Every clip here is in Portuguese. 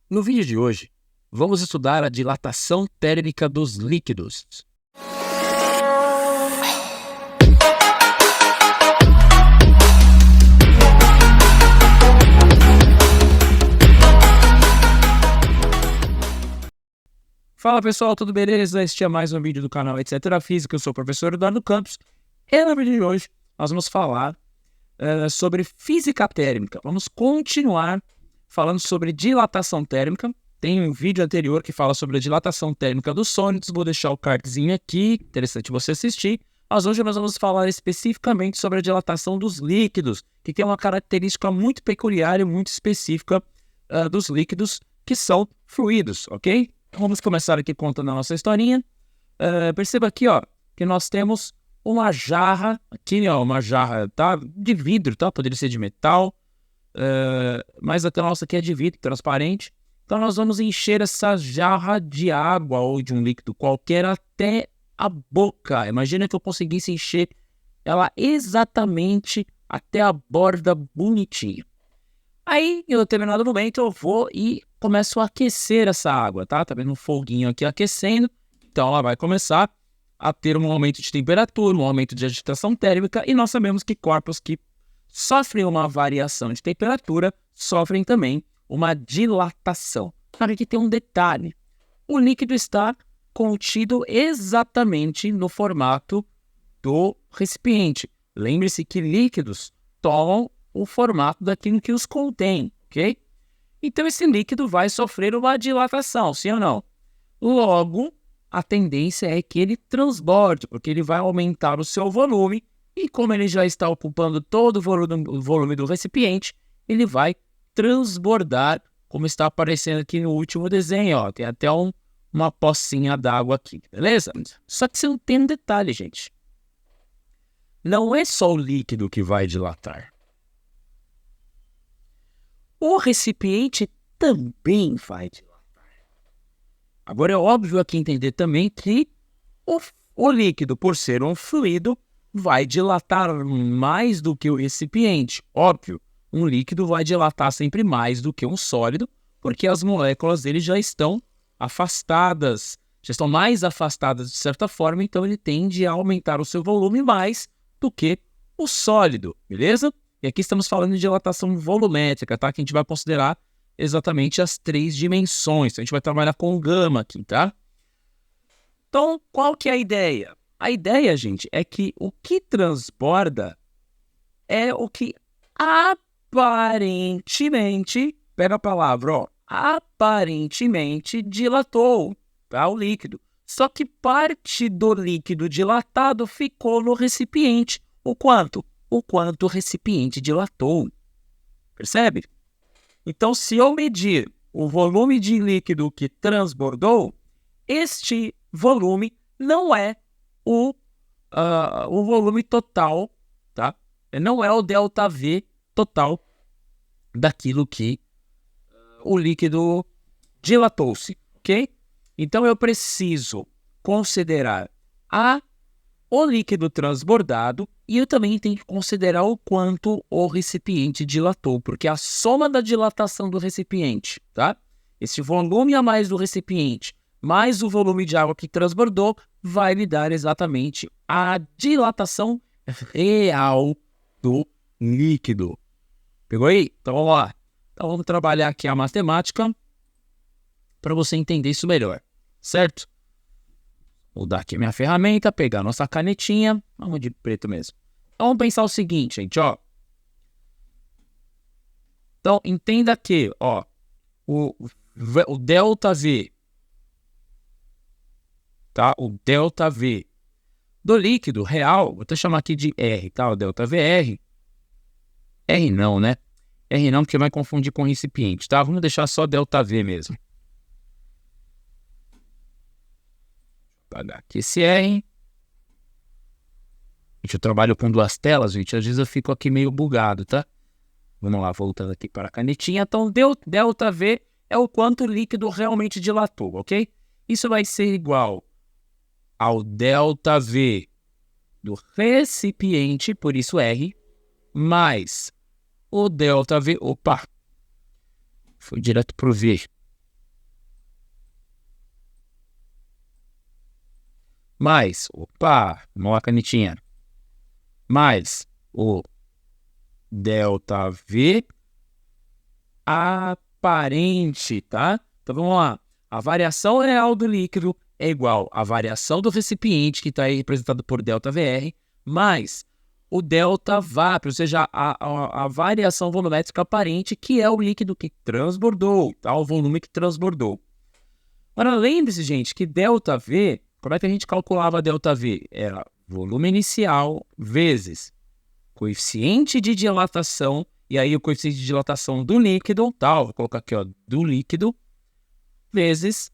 No vídeo de hoje, vamos estudar a dilatação térmica dos líquidos. Fala pessoal, tudo beleza? Este é mais um vídeo do canal Etc. Física, eu sou o professor Eduardo Campos e no vídeo de hoje nós vamos falar sobre física térmica. Vamos continuar falando sobre dilatação térmica. Tem um vídeo anterior que fala sobre a dilatação térmica dos sólidos, vou deixar o cardzinho aqui, interessante você assistir. Mas hoje nós vamos falar especificamente sobre a dilatação dos líquidos, que tem uma característica muito peculiar e muito específica dos líquidos, que são fluidos, ok? Vamos começar aqui contando a nossa historinha. Perceba aqui, ó, que nós temos uma jarra, aqui, ó, uma jarra, tá, de vidro, tá? Poderia ser de metal, mas até a nossa aqui é de vidro, transparente. Então nós vamos encher essa jarra de água ou de um líquido qualquer até a boca. Imagina que eu conseguisse encher ela exatamente até a borda bonitinha. Aí, em um determinado momento, eu vou e começo a aquecer essa água, tá? Tá vendo um foguinho aqui aquecendo. Então, ela vai começar a ter um aumento de temperatura, um aumento de agitação térmica. E nós sabemos que corpos que sofrem uma variação de temperatura sofrem também uma dilatação. Mas aqui tem um detalhe. O líquido está contido exatamente no formato do recipiente. Lembre-se que líquidos tomam o formato daquilo que os contém, ok? Então esse líquido vai sofrer uma dilatação, sim ou não? Logo, a tendência é que ele transborde, porque ele vai aumentar o seu volume, e como ele já está ocupando todo o volume do recipiente, ele vai transbordar, como está aparecendo aqui no último desenho, ó. Tem até uma pocinha d'água aqui, beleza? Só que você não tem um detalhe, gente. Não é só o líquido que vai dilatar. O recipiente também vai dilatar. Agora é óbvio aqui entender também que o líquido, por ser um fluido, vai dilatar mais do que o recipiente. Óbvio, um líquido vai dilatar sempre mais do que um sólido, porque as moléculas dele já estão afastadas, já estão mais afastadas de certa forma, então ele tende a aumentar o seu volume mais do que o sólido, beleza? E aqui estamos falando de dilatação volumétrica, tá? Que a gente vai considerar exatamente as 3 dimensões. Então, a gente vai trabalhar com gama aqui, tá? Então, qual que é a ideia? A ideia, gente, é que o que transborda é o que aparentemente, pega a palavra, ó, aparentemente dilatou, tá? O líquido. Só que parte do líquido dilatado ficou no recipiente. O quanto? O quanto o recipiente dilatou. Percebe? Então, se eu medir o volume de líquido que transbordou, este volume não é o volume total, tá? Não é o ΔV total daquilo que o líquido dilatou-se, ok? Então, eu preciso considerar o líquido transbordado e eu também tenho que considerar o quanto o recipiente dilatou, porque a soma da dilatação do recipiente, tá? Esse volume a mais do recipiente, mais o volume de água que transbordou, vai me dar exatamente a dilatação real do líquido. Pegou aí? Então vamos lá. Então vamos trabalhar aqui a matemática para você entender isso melhor, certo? Vou dar aqui a minha ferramenta, pegar a nossa canetinha, vamos de preto mesmo. Então vamos pensar o seguinte, gente, ó. Então entenda que, ó, o ΔV, tá? O ΔV do líquido real, vou até chamar aqui de R, tá? O ΔVR. R não, né? R não, porque vai confundir com recipiente, tá? Vamos deixar só ΔV mesmo. Apagar aqui esse R. Gente, eu trabalho com 2 telas, gente. Às vezes eu fico aqui meio bugado, tá? Vamos lá, voltando aqui para a canetinha. Então, ΔV é o quanto o líquido realmente dilatou, ok? Isso vai ser igual ao ΔV do recipiente, por isso R, mais o ΔV, opa, foi direto para o V, mais, opa, uma canetinha, mais o ΔV aparente, tá? Então vamos lá. A variação real do líquido é igual à variação do recipiente, que está aí representado por ΔVR, mais o ΔVAP, ou seja, a variação volumétrica aparente, que é o líquido que transbordou, tá? O volume que transbordou. Agora, lembre-se, gente, que ΔV, como é que a gente calculava ΔV? Era volume inicial vezes coeficiente de dilatação, e aí o coeficiente de dilatação do líquido, tá? Vou colocar aqui, ó, do líquido, vezes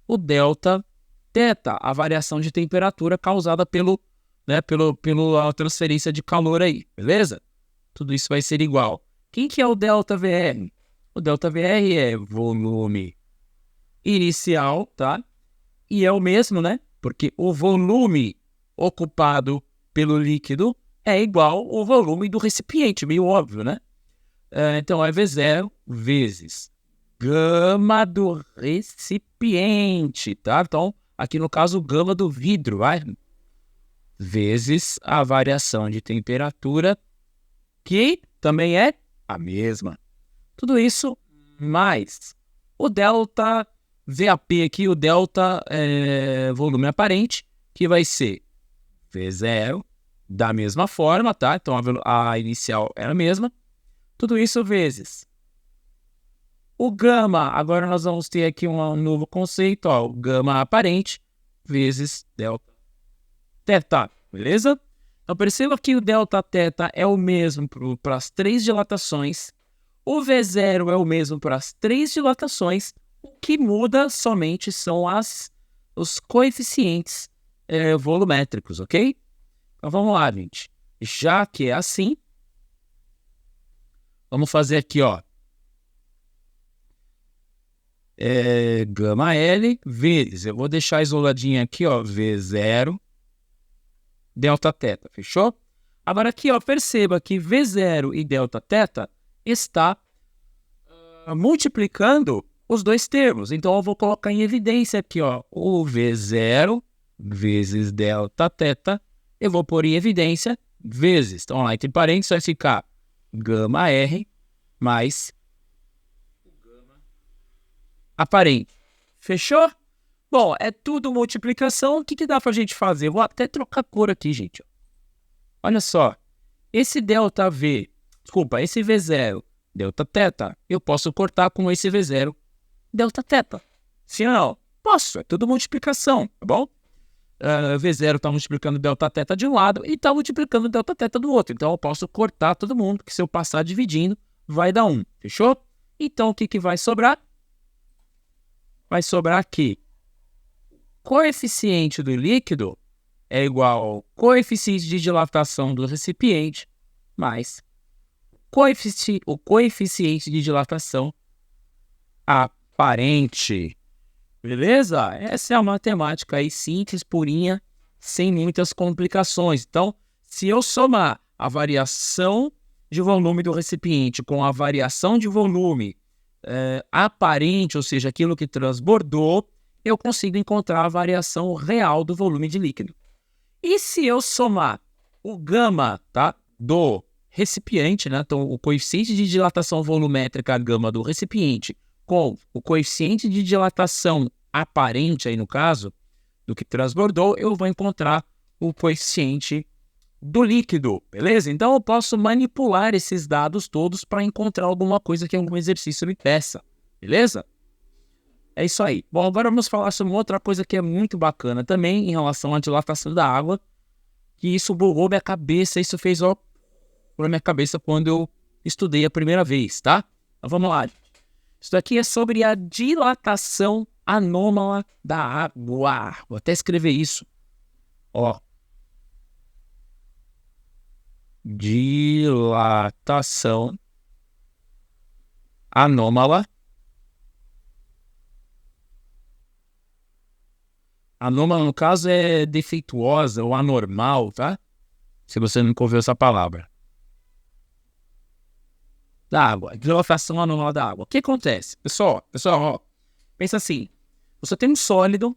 o Δθ, a variação de temperatura causada pela transferência de calor aí, beleza? Tudo isso vai ser igual. Quem que é o ΔVR? O ΔVR é volume inicial, tá? E é o mesmo, né? Porque o volume ocupado pelo líquido é igual ao volume do recipiente, meio óbvio, né? Então é V0 vezes gama do recipiente, tá? Então, aqui no caso, gama do vidro, vai? Vezes a variação de temperatura, que também é a mesma. Tudo isso mais o delta VAP aqui, o delta volume aparente, que vai ser V0 da mesma forma, tá? Então a inicial é a mesma. Tudo isso vezes o gama. Agora nós vamos ter aqui um novo conceito, ó, o gama aparente vezes delta θ, beleza? Então perceba que o delta θ é o mesmo para as três dilatações, o V0 é o mesmo para as três dilatações, o que muda somente são os coeficientes volumétricos, ok? Então vamos lá, gente. Já que é assim, vamos fazer aqui, ó, gama L vezes, eu vou deixar isoladinho aqui, ó, V0 delta θ, fechou? Agora aqui, ó, perceba que V0 e delta θ está multiplicando os dois termos. Então eu vou colocar em evidência aqui, ó, o V0 vezes delta θ, eu vou pôr em evidência vezes. Então lá entre parênteses vai ficar gama R mais gama aparente. Fechou? Bom, é tudo multiplicação. O que dá pra gente fazer? Eu vou até trocar cor aqui, gente. Olha só. Esse ΔV, desculpa, esse V0 delta θ, eu posso cortar com esse V0 delta θ. Sim ou não? Posso, é tudo multiplicação, tá bom? V0 está multiplicando delta θ de um lado e está multiplicando delta θ do outro. Então eu posso cortar todo mundo, que se eu passar dividindo, vai dar 1. Fechou? Então o que vai sobrar? Vai sobrar aqui. Coeficiente do líquido é igual ao coeficiente de dilatação do recipiente mais o coeficiente de dilatação aparente. Beleza? Essa é a matemática aí simples, purinha, sem muitas complicações. Então, se eu somar a variação de volume do recipiente com a variação de volume aparente, ou seja, aquilo que transbordou, eu consigo encontrar a variação real do volume de líquido. E se eu somar o gama, tá, do recipiente, né, então o coeficiente de dilatação volumétrica gama do recipiente com o coeficiente de dilatação aparente, aí no caso, do que transbordou, eu vou encontrar o coeficiente do líquido, beleza? Então eu posso manipular esses dados todos para encontrar alguma coisa que algum exercício me peça, beleza? É isso aí. Bom, agora vamos falar sobre outra coisa que é muito bacana também em relação à dilatação da água, que isso bugou minha cabeça, isso fez na minha cabeça quando eu estudei a primeira vez, tá? Então vamos lá. Isso daqui é sobre a dilatação anômala da água. Vou até escrever isso. Ó. Dilatação anômala. Anômala, no caso, é defeituosa ou anormal, tá? Se você nunca ouviu essa palavra. Da água. Dilatação anômala da água. O que acontece? Pessoal, ó, pensa assim. Você tem um sólido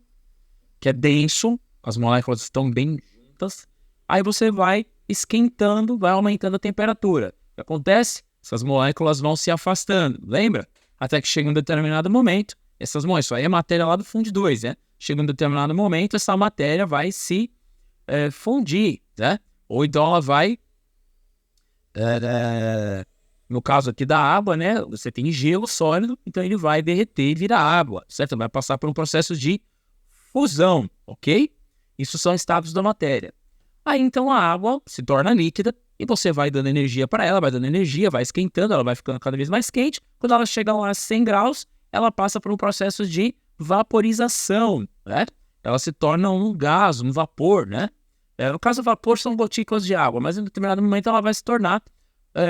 que é denso, as moléculas estão bem juntas. Aí você vai esquentando, vai aumentando a temperatura. O que acontece? Essas moléculas vão se afastando, lembra? Até que chega um determinado momento, essas moléculas, isso aí é matéria lá do fundo 2, né? Chega um determinado momento, essa matéria vai se fundir, né? Ou então ela vai, no caso aqui da água, né? Você tem gelo sólido, então ele vai derreter e virar água, certo? Vai passar por um processo de fusão, ok? Isso são estados da matéria. Aí então a água se torna líquida e você vai dando energia para ela, vai dando energia, vai esquentando, ela vai ficando cada vez mais quente. Quando ela chega lá a 100 graus, ela passa por um processo de vaporização, né? Ela se torna um gás, um vapor, né? No caso, o vapor são gotículas de água, mas em determinado momento ela vai se tornar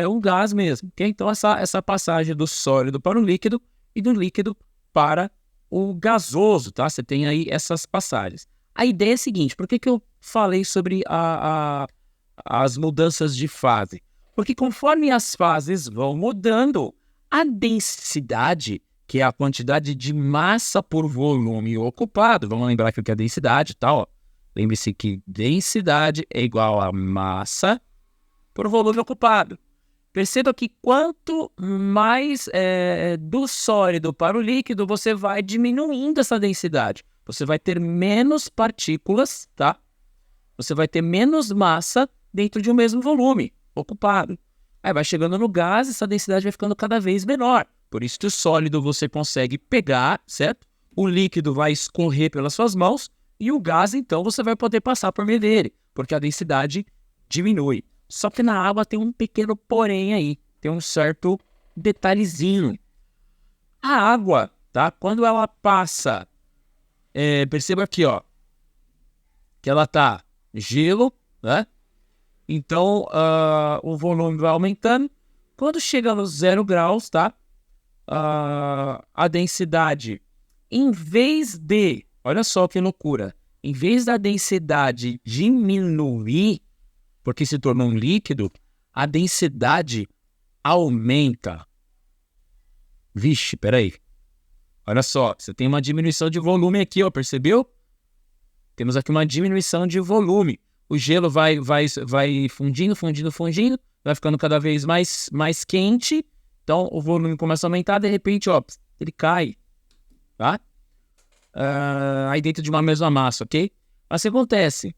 um gás mesmo. Okay? Então essa passagem do sólido para o líquido e do líquido para o gasoso, tá? Você tem aí essas passagens. A ideia é a seguinte, por que eu falei sobre as mudanças de fase? Porque conforme as fases vão mudando, a densidade, que é a quantidade de massa por volume ocupado, vamos lembrar que o que é densidade, tá? Ó. Lembre-se que densidade é igual a massa por volume ocupado. Perceba que quanto mais do sólido para o líquido, você vai diminuindo essa densidade. Você vai ter menos partículas, tá? Você vai ter menos massa dentro de um mesmo volume ocupado. Aí vai chegando no gás, essa densidade vai ficando cada vez menor. Por isso que o sólido você consegue pegar, certo? O líquido vai escorrer pelas suas mãos e o gás, então, você vai poder passar por meio dele, porque a densidade diminui. Só que na água tem um pequeno porém aí, tem um certo detalhezinho. A água, tá? Quando ela passa, perceba aqui, ó, que ela tá gelo, né? Então, o volume vai aumentando. Quando chega nos 0 graus, tá? A densidade, em vez de, olha só que loucura, em vez da densidade diminuir, porque se tornou um líquido, a densidade aumenta. Vixe, peraí. Olha só, você tem uma diminuição de volume aqui, ó, percebeu? Temos aqui uma diminuição de volume. O gelo vai fundindo, vai ficando cada vez mais quente. Então, o volume começa a aumentar, de repente, ó, ele cai, tá? Aí dentro de uma mesma massa, ok? Mas o que acontece?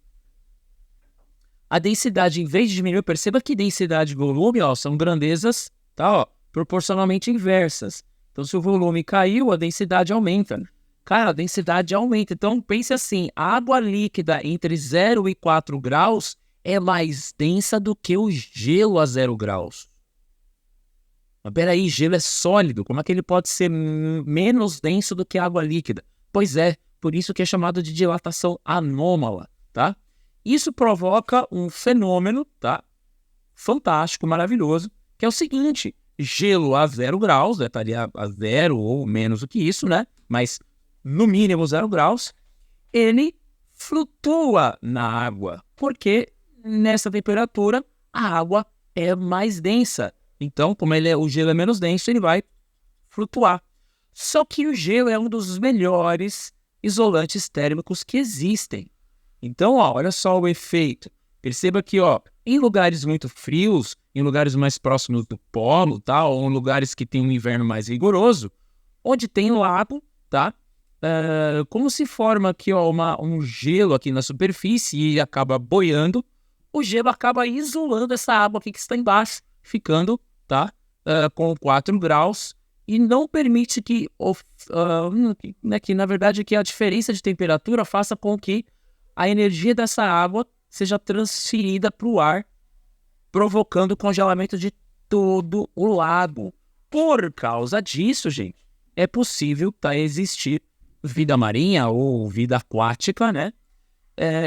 A densidade, em vez de diminuir, perceba que densidade e volume, ó, são grandezas, tá, ó, proporcionalmente inversas. Então, se o volume caiu, a densidade aumenta. Cara, a densidade aumenta. Então, pense assim, a água líquida entre 0 e 4 graus é mais densa do que o gelo a 0 graus. Mas peraí, gelo é sólido, como é que ele pode ser menos denso do que água líquida? Pois é, por isso que é chamado de dilatação anômala, tá? Isso provoca um fenômeno, tá? Fantástico, maravilhoso, que é o seguinte, gelo a 0 graus, né? Estaria a 0 ou menos do que isso, né? Mas no mínimo 0 graus, ele flutua na água, porque nessa temperatura a água é mais densa. Então, como o gelo é menos denso, ele vai flutuar. Só que o gelo é um dos melhores isolantes térmicos que existem. Então, ó, olha só o efeito. Perceba que, ó, em lugares muito frios, em lugares mais próximos do polo, tá? Ou em lugares que tem um inverno mais rigoroso, onde tem lago, tá? Como se forma aqui, ó, um gelo aqui na superfície e acaba boiando, o gelo acaba isolando essa água aqui que está embaixo, ficando, tá? Com 4 graus e não permite que na verdade, que a diferença de temperatura faça com que a energia dessa água seja transferida para o ar, provocando o congelamento de todo o lago. Por causa disso, gente, é possível existir vida marinha ou vida aquática, né?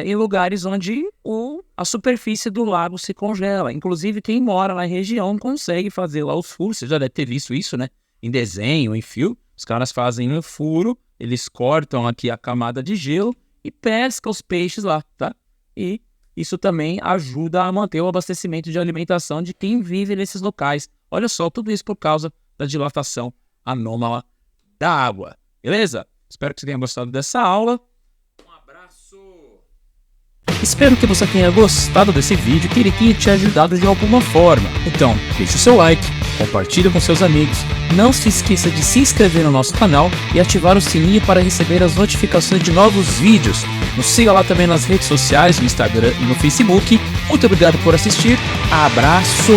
Em lugares onde a superfície do lago se congela. Inclusive, quem mora na região consegue fazer lá os furos. Você já deve ter visto isso, né? Em desenho, em fio. Os caras fazem um furo, eles cortam aqui a camada de gelo e pescam os peixes lá, tá? E isso também ajuda a manter o abastecimento de alimentação de quem vive nesses locais. Olha só, tudo isso por causa da dilatação anômala da água. Beleza? Espero que você tenha gostado dessa aula. Um abraço! Espero que você tenha gostado desse vídeo e que ele tenha te ajudado de alguma forma. Então, deixe o seu like, compartilhe com seus amigos, não se esqueça de se inscrever no nosso canal e ativar o sininho para receber as notificações de novos vídeos. Nos siga lá também nas redes sociais, no Instagram e no Facebook. Muito obrigado por assistir. Abraço!